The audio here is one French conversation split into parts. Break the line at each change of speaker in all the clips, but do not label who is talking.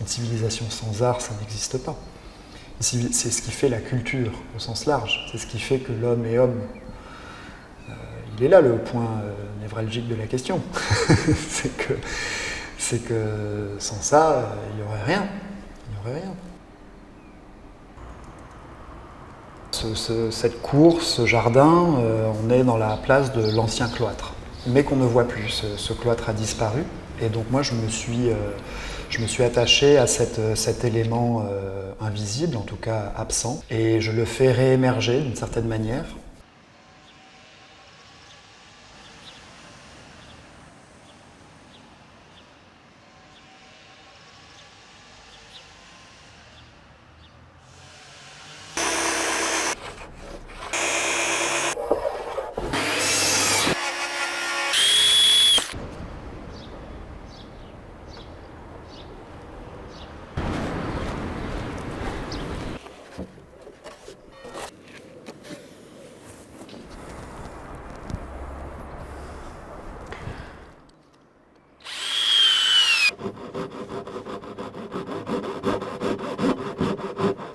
Une civilisation sans art, ça n'existe pas. C'est ce qui fait la culture au sens large, c'est ce qui fait que l'homme est homme. Il est là le point névralgique de la question. c'est que sans ça, il n'y aurait rien. Il n'y aurait rien. Cette cour, ce jardin, on est dans la place de l'ancien cloître, mais qu'on ne voit plus. Ce cloître a disparu, et donc moi je me suis attaché à cet élément invisible, en tout cas absent, et je le fais réémerger d'une certaine manière.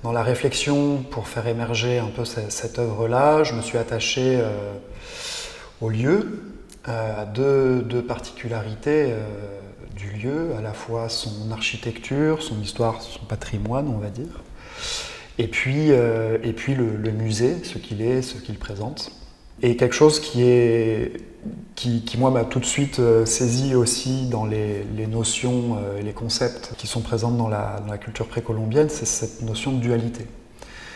Dans la réflexion, pour faire émerger un peu cette œuvre-là, je me suis attaché au lieu, à deux particularités du lieu, à la fois son architecture, son histoire, son patrimoine, on va dire, et puis le musée, ce qu'il est, ce qu'il présente. Et quelque chose qui moi, m'a tout de suite saisi aussi dans les notions et les concepts qui sont présents dans la culture précolombienne, c'est cette notion de dualité.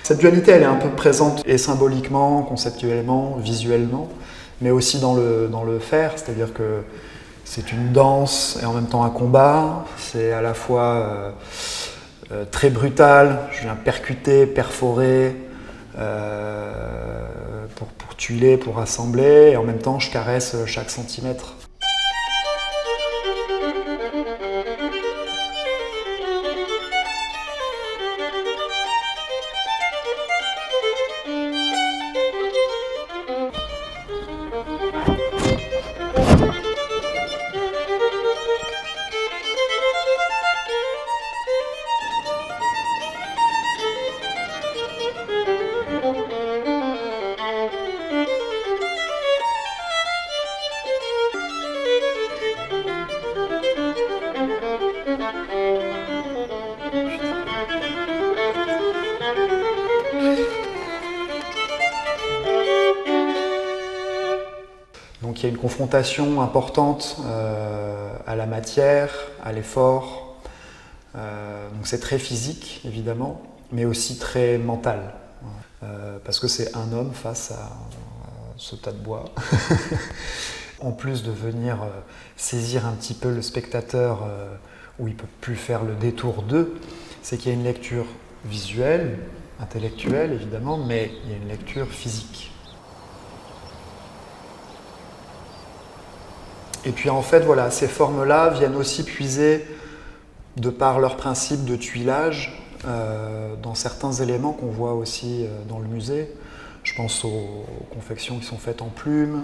Cette dualité, elle est un peu présente et symboliquement, conceptuellement, visuellement, mais aussi dans le faire, c'est-à-dire que c'est une danse et en même temps un combat, c'est à la fois très brutal, je viens percuter, perforer, pour tuiler, pour rassembler, et en même temps je caresse chaque centimètre. Donc il y a une confrontation importante à la matière, à l'effort. Donc c'est très physique, évidemment, mais aussi très mental. Parce que c'est un homme face à ce tas de bois. En plus de venir saisir un petit peu le spectateur où il ne peut plus faire le détour d'eux, c'est qu'il y a une lecture visuelle, intellectuelle évidemment, mais il y a une lecture physique. Et puis en fait, voilà, ces formes-là viennent aussi puiser, de par leur principe de tuilage, dans certains éléments qu'on voit aussi dans le musée. Je pense aux confections qui sont faites en plumes,